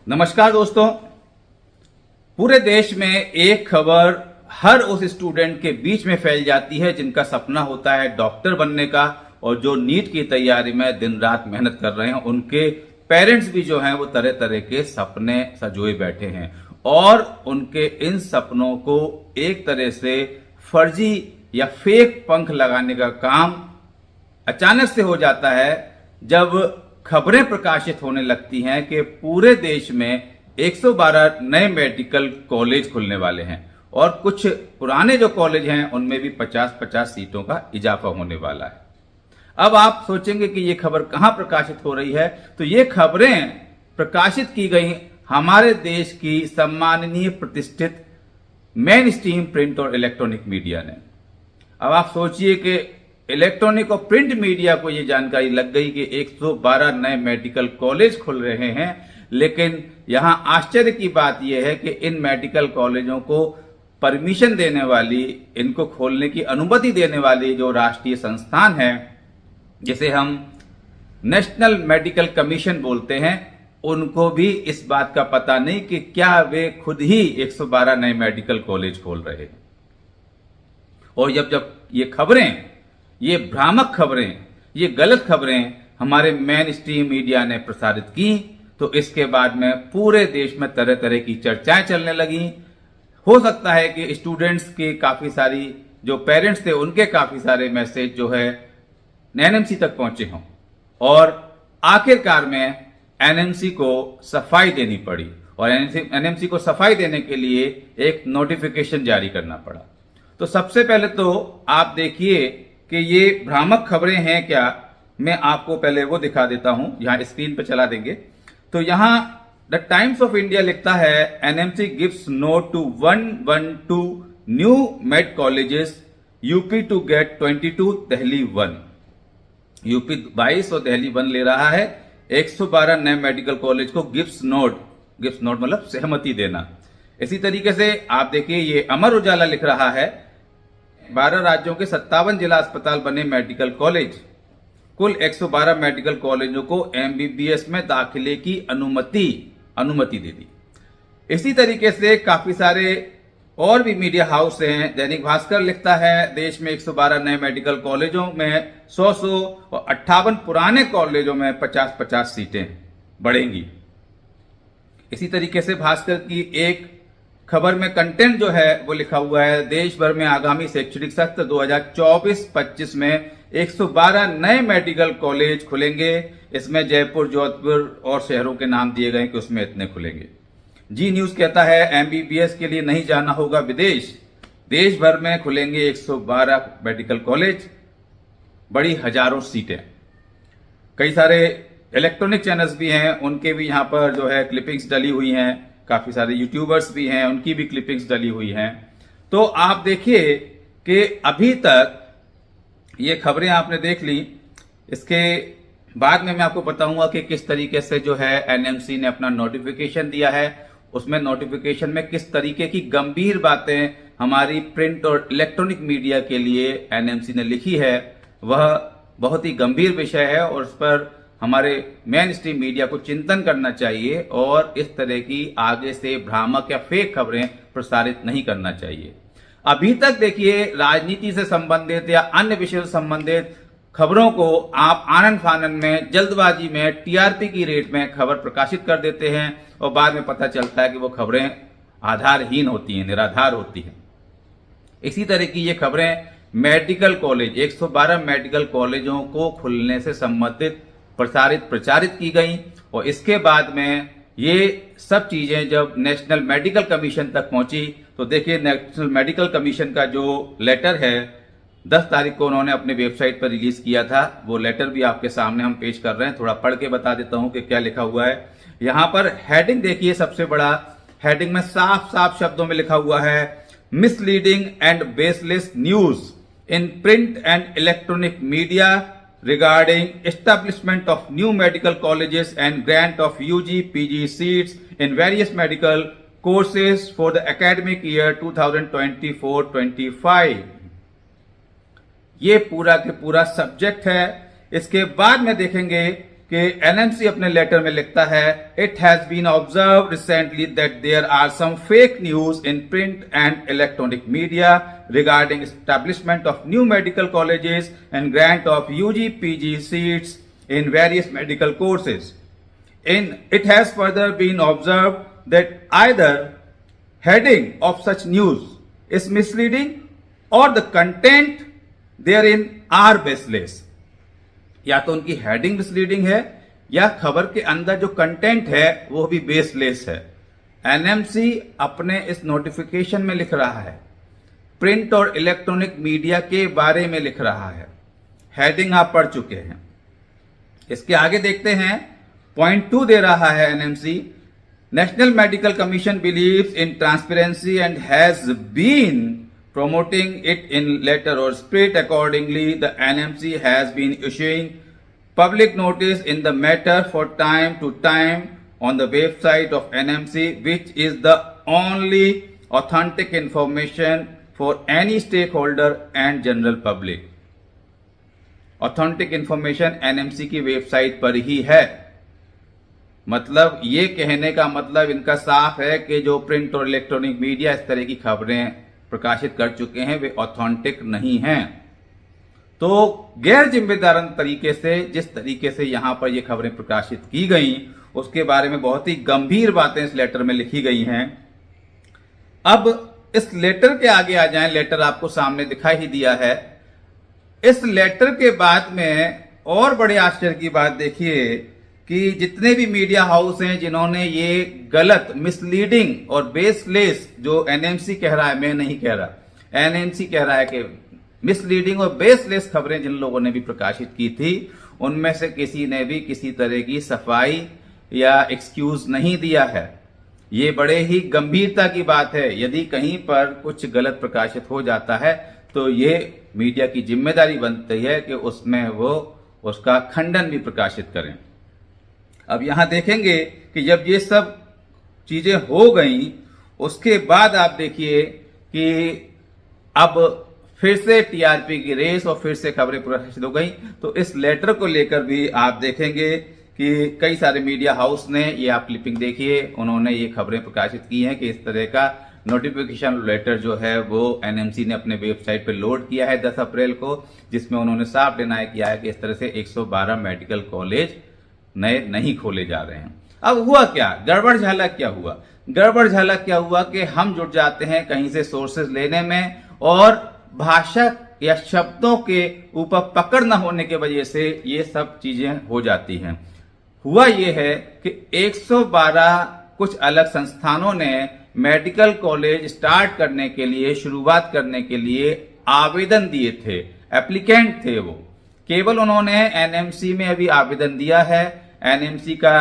नमस्कार दोस्तों। पूरे देश में एक खबर हर उस स्टूडेंट के बीच में फैल जाती है जिनका सपना होता है डॉक्टर बनने का, और जो नीट की तैयारी में दिन रात मेहनत कर रहे हैं उनके पेरेंट्स भी जो हैं वो तरह तरह के सपने सजोए बैठे हैं, और उनके इन सपनों को एक तरह से फर्जी या फेक पंख लगाने का काम अचानक से हो जाता है जब खबरें प्रकाशित होने लगती हैं कि पूरे देश में 112 नए मेडिकल कॉलेज खुलने वाले हैं और कुछ पुराने जो कॉलेज हैं उनमें भी 50-50 सीटों का इजाफा होने वाला है। अब आप सोचेंगे कि ये खबर कहां प्रकाशित हो रही है, तो ये खबरें प्रकाशित की गई हमारे देश की सम्माननीय प्रतिष्ठित मेन स्ट्रीम प्रिंट और इलेक्ट्रॉनिक मीडिया ने। अब आप सोचिए कि इलेक्ट्रॉनिक और प्रिंट मीडिया को यह जानकारी लग गई कि 112 नए मेडिकल कॉलेज खुल रहे हैं, लेकिन यहां आश्चर्य की बात यह है कि इन मेडिकल कॉलेजों को परमिशन देने वाली, इनको खोलने की अनुमति देने वाली जो राष्ट्रीय संस्थान है, जिसे हम नेशनल मेडिकल कमीशन बोलते हैं, उनको भी इस बात का पता नहीं कि क्या वे खुद ही 112 नए मेडिकल कॉलेज खोल रहे हैं। और जब ये खबरें, ये भ्रामक खबरें, ये गलत खबरें हमारे मेन स्ट्रीम मीडिया ने प्रसारित की, तो इसके बाद में पूरे देश में तरह तरह की चर्चाएं चलने लगी। हो सकता है कि स्टूडेंट्स के काफी सारी जो पेरेंट्स थे उनके काफी सारे मैसेज जो है एनएमसी तक पहुंचे हों, और आखिरकार में एनएमसी को सफाई देनी पड़ी, और एनएमसी को सफाई देने के लिए एक नोटिफिकेशन जारी करना पड़ा। तो सबसे पहले तो आप देखिए कि ये भ्रामक खबरें हैं क्या, मैं आपको पहले वो दिखा देता हूं, यहां स्क्रीन पे चला देंगे। तो यहां द टाइम्स ऑफ इंडिया लिखता है NMC gives nod to 112 new med colleges, UP to get 22, Delhi 1। UP 22 और दिल्ली 1 ले रहा है 112 नए मेडिकल कॉलेज को गिव्स नोट मतलब सहमति देना। इसी तरीके से आप देखिए ये अमर उजाला लिख रहा है 12 राज्यों के 57 जिला अस्पताल बने मेडिकल कॉलेज, कुल 112 मेडिकल कॉलेजों को एमबीबीएस में दाखिले की अनुमति दे दी। इसी तरीके से काफी सारे और भी मीडिया हाउस हैं। दैनिक भास्कर लिखता है देश में 112 नए मेडिकल कॉलेजों में 100 और 58 पुराने कॉलेजों में 50-50 सीटें बढ़ेंगी। इसी तरीके से भास्कर की एक खबर में कंटेंट जो है वो लिखा हुआ है देश भर में आगामी शैक्षणिक सत्र 2024-25 में 112 नए मेडिकल कॉलेज खुलेंगे। इसमें जयपुर, जोधपुर और शहरों के नाम दिए गए कि उसमें इतने खुलेंगे। जी न्यूज कहता है एमबीबीएस के लिए नहीं जाना होगा विदेश, देश भर में खुलेंगे 112 मेडिकल कॉलेज, बड़ी हजारों सीटें। कई सारे इलेक्ट्रॉनिक चैनल्स भी हैं, उनके भी यहां पर जो है क्लिपिंग्स डली हुई हैं, काफी सारे यूट्यूबर्स भी हैं, उनकी भी क्लिपिंग्स डली हुई हैं। तो आप देखिए कि अभी तक ये खबरें आपने देख ली, इसके बाद में मैं आपको बताऊंगा कि किस तरीके से जो है एनएमसी ने अपना नोटिफिकेशन दिया है। उसमें नोटिफिकेशन में किस तरीके की गंभीर बातें हमारी प्रिंट और इलेक्ट्रॉनिक मीडिया के लिए एनएमसी ने लिखी है, वह बहुत ही गंभीर विषय है और उस पर हमारे मेन स्ट्रीम मीडिया को चिंतन करना चाहिए और इस तरह की आगे से भ्रामक या फेक खबरें प्रसारित नहीं करना चाहिए। अभी तक देखिए राजनीति से संबंधित या अन्य विषयों से संबंधित खबरों को आप आनन फानन में, जल्दबाजी में, टीआरपी की रेट में खबर प्रकाशित कर देते हैं और बाद में पता चलता है कि वो खबरें आधारहीन होती हैं, निराधार होती हैं। इसी तरह की ये खबरें मेडिकल कॉलेज, 112 मेडिकल कॉलेजों को खुलने से संबंधित प्रचारित की गई, और इसके बाद में ये सब चीजें जब नेशनल मेडिकल कमीशन तक पहुंची, तो देखिए नेशनल मेडिकल कमीशन का जो लेटर है 10 तारीख को उन्होंने अपने वेबसाइट पर रिलीज किया था। वो लेटर भी आपके सामने हम पेश कर रहे हैं, थोड़ा पढ़ के बता देता हूं कि क्या लिखा हुआ है। यहां पर हेडिंग देखिए, सबसे बड़ा हेडिंग में साफ साफ शब्दों में लिखा हुआ है misleading and baseless news in print and electronic media regarding establishment of new medical colleges and grant of UG PG seats in various medical courses for the academic year 2024-25। ये पूरा के पूरा सब्जेक्ट है। इसके बाद में देखेंगे कि एनएमसी अपने लेटर में लिखता है, it has been observe recently that there are some fake news in print and electronic media regarding establishment of new medical colleges and grant of UG PG seats in various medical courses. It has further been observed that either heading of such news is misleading or the content therein are baseless. या तो उनकी heading misleading है या खबर के अंदर जो content है वो भी बेसलेस है। एनएमसी अपने इस नोटिफिकेशन में लिख रहा है, प्रिंट और इलेक्ट्रॉनिक मीडिया के बारे में लिख रहा है। हेडिंग आप पढ़ चुके हैं। इसके आगे देखते हैं, पॉइंट 2 दे रहा है NMC, national medical commission believes in transparency and has been promoting it in letter or spirit. Accordingly, the NMC has been issuing public notice in the matter for time to time on the website of NMC, which is the only authentic information for any stakeholder and general public. Authentic information NMC की website पर ही है। मतलब ये कहने का मतलब इनका साफ है कि जो प्रिंट और इलेक्ट्रॉनिक मीडिया इस तरह की खबरें प्रकाशित कर चुके हैं वे ऑथेंटिक नहीं हैं। तो गैर जिम्मेदाराना तरीके से जिस तरीके से यहां पर ये खबरें प्रकाशित की गई उसके बारे में बहुत ही गंभीर बातें इस लेटर में लिखी गई हैं। अब इस लेटर के आगे आ जाएं, लेटर आपको सामने दिखाई ही दिया है। इस लेटर के बाद में और बड़े आश्चर्य की बात देखिए कि जितने भी मीडिया हाउस हैं जिन्होंने ये गलत, मिसलीडिंग और बेसलेस, जो एनएमसी कह रहा है, मैं नहीं कह रहा, एनएमसी कह रहा है कि मिसलीडिंग और बेसलेस खबरें जिन लोगों ने भी प्रकाशित की थी उनमें से किसी ने भी किसी तरह की सफाई या एक्सक्यूज नहीं दिया है। ये बड़े ही गंभीरता की बात है। यदि कहीं पर कुछ गलत प्रकाशित हो जाता है तो ये मीडिया की जिम्मेदारी बनती है कि उसमें वो उसका खंडन भी प्रकाशित करें। अब यहां देखेंगे कि जब ये सब चीजें हो गई उसके बाद आप देखिए कि अब फिर से टीआरपी की रेस और फिर से खबरें प्रकाशित हो गई। तो इस लेटर को लेकर भी आप देखेंगे कि कई सारे मीडिया हाउस ने, ये आप क्लिपिंग देखिए, उन्होंने ये खबरें प्रकाशित की हैं कि इस तरह का नोटिफिकेशन लेटर जो है वो एनएमसी ने अपने वेबसाइट पे लोड किया है 10 अप्रैल को, जिसमें उन्होंने साफ डिनाई किया है कि इस तरह से 112 मेडिकल कॉलेज नए नहीं खोले जा रहे हैं। अब हुआ क्या, गड़बड़ झाला क्या हुआ? गड़बड़ झाला क्या हुआ कि हम जुट जाते हैं कहीं से सोर्सेज लेने में और भाषा या शब्दों के ऊपर पकड़ न होने की वजह से ये सब चीजें हो जाती हैं। हुआ ये है कि 112 कुछ अलग संस्थानों ने मेडिकल कॉलेज स्टार्ट करने के लिए, शुरुआत करने के लिए आवेदन दिए थे, एप्लीकेंट थे वो। केवल उन्होंने एनएमसी में अभी आवेदन दिया है। एनएमसी का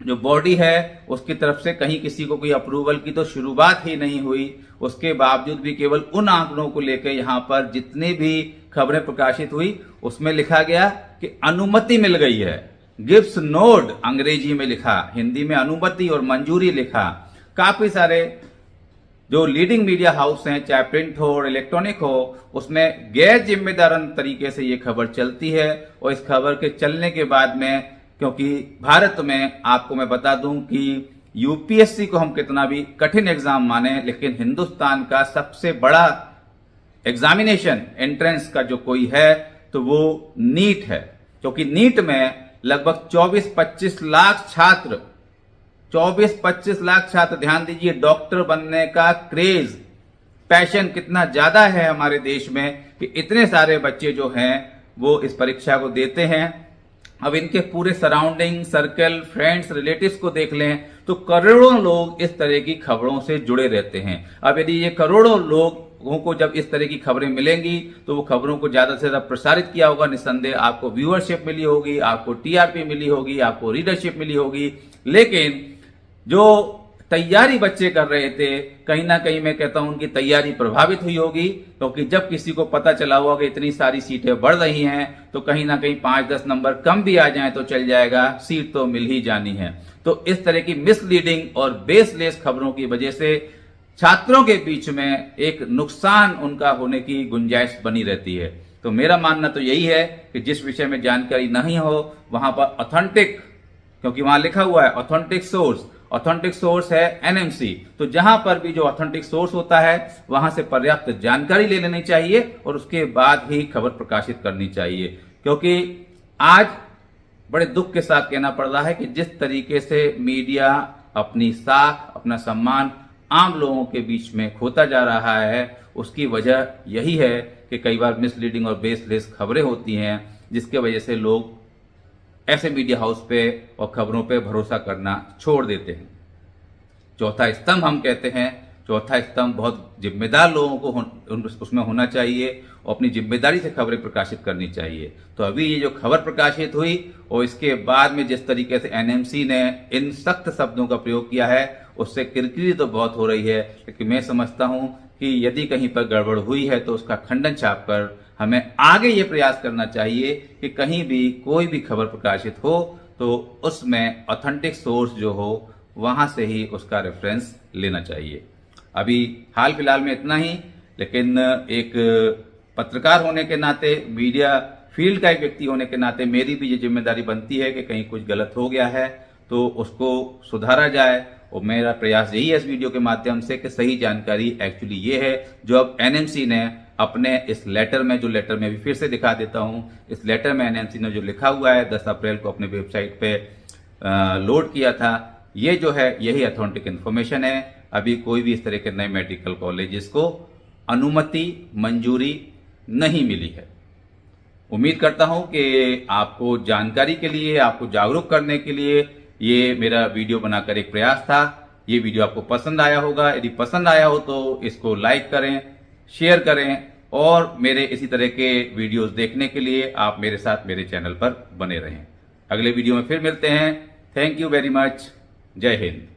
जो बॉडी है उसकी तरफ से कहीं किसी को कोई अप्रूवल की तो शुरुआत ही नहीं हुई। उसके बावजूद भी केवल उन आंकड़ों को लेकर यहां पर जितनी भी खबरें प्रकाशित हुई उसमें लिखा गया कि अनुमति मिल गई है। गिव्स नोड अंग्रेजी में लिखा, हिंदी में अनुमति और मंजूरी लिखा। काफी सारे जो लीडिंग मीडिया हाउस हैं, चाहे प्रिंट हो और इलेक्ट्रॉनिक हो, उसमें गैर जिम्मेदाराना तरीके से ये खबर चलती है। और इस खबर के चलने के बाद में, क्योंकि भारत में आपको मैं बता दूं कि यूपीएससी को हम कितना भी कठिन एग्जाम माने, लेकिन हिंदुस्तान का सबसे बड़ा एग्जामिनेशन एंट्रेंस का जो कोई है तो वो नीट है। क्योंकि नीट में लगभग 24-25 लाख छात्र, 24-25 लाख छात्र, ध्यान दीजिए, डॉक्टर बनने का क्रेज, पैशन कितना ज्यादा है हमारे देश में कि इतने सारे बच्चे जो हैं वो इस परीक्षा को देते हैं। अब इनके पूरे सराउंडिंग, सर्कल, फ्रेंड्स, रिलेटिव्स को देख लें तो करोड़ों लोग इस तरह की खबरों से जुड़े रहते हैं। अब यदि ये करोड़ों लोगों को जब इस तरह की खबरें मिलेंगी तो वो खबरों को ज्यादा से ज्यादा प्रसारित किया होगा, निस्संदेह आपको व्यूअरशिप मिली होगी, आपको टीआरपी मिली होगी, आपको रीडरशिप मिली होगी। लेकिन जो तैयारी बच्चे कर रहे थे, कहीं ना कहीं मैं कहता हूं उनकी तैयारी प्रभावित हुई होगी। क्योंकि जब किसी को पता चला हुआ कि इतनी सारी सीटें बढ़ रही हैं तो कहीं ना कहीं 5-10 नंबर कम भी आ जाएं तो चल जाएगा, सीट तो मिल ही जानी है। तो इस तरह की मिसलीडिंग और बेसलेस खबरों की वजह से छात्रों के बीच में एक नुकसान उनका होने की गुंजाइश बनी रहती है। तो मेरा मानना तो यही है कि जिस विषय में जानकारी नहीं हो वहां पर ऑथेंटिक, क्योंकि वहां लिखा हुआ है ऑथेंटिक सोर्स है एनएमसी, तो जहां पर भी जो ऑथेंटिक सोर्स होता है वहां से पर्याप्त जानकारी ले लेनी चाहिए और उसके बाद ही खबर प्रकाशित करनी चाहिए। क्योंकि आज बड़े दुख के साथ कहना पड़ रहा है कि जिस तरीके से मीडिया अपनी साख, अपना सम्मान आम लोगों के बीच में खोता जा रहा है, उसकी वजह यही है कि कई बार मिसलीडिंग और बेसलेस खबरें होती हैं, जिसके वजह से लोग ऐसे मीडिया हाउस पे और खबरों पे भरोसा करना छोड़ देते हैं। चौथा स्तंभ हम कहते हैं, चौथा स्तंभ बहुत जिम्मेदार लोगों को उसमें होना चाहिए और अपनी जिम्मेदारी से खबरें प्रकाशित करनी चाहिए। तो अभी ये जो खबर प्रकाशित हुई और इसके बाद में जिस तरीके से एनएमसी ने इन सख्त शब्दों का प्रयोग किया है, उससे किरकिरी तो बहुत हो रही है, लेकिन मैं समझता हूं कि यदि कहीं पर गड़बड़ हुई है तो उसका खंडन छापकर हमें आगे ये प्रयास करना चाहिए कि कहीं भी कोई भी खबर प्रकाशित हो तो उसमें ऑथेंटिक सोर्स जो हो वहां से ही उसका रेफरेंस लेना चाहिए। अभी हाल फिलहाल में इतना ही, लेकिन एक पत्रकार होने के नाते, मीडिया फील्ड का एक व्यक्ति होने के नाते मेरी भी ये जिम्मेदारी बनती है कि कहीं कुछ गलत हो गया है तो उसको सुधारा जाए। और मेरा प्रयास यही है इस वीडियो के माध्यम से कि सही जानकारी एक्चुअली ये है जो अब एनएमसी ने अपने इस लेटर में, जो लेटर में भी फिर से दिखा देता हूं, इस लेटर में एनएमसी ने जो लिखा हुआ है 10 अप्रैल को अपने वेबसाइट पे लोड किया था, ये जो है यही ऑथेंटिक इन्फॉर्मेशन है। अभी कोई भी इस तरह के नए मेडिकल कॉलेजेस को अनुमति, मंजूरी नहीं मिली है। उम्मीद करता हूं कि आपको जानकारी के लिए, आपको जागरूक करने के लिए ये मेरा वीडियो बनाकर एक प्रयास था। ये वीडियो आपको पसंद आया होगा, यदि पसंद आया हो तो इसको लाइक करें, शेयर करें और मेरे इसी तरह के वीडियोस देखने के लिए आप मेरे साथ मेरे चैनल पर बने रहें। अगले वीडियो में फिर मिलते हैं। Thank you very much. जय हिंद।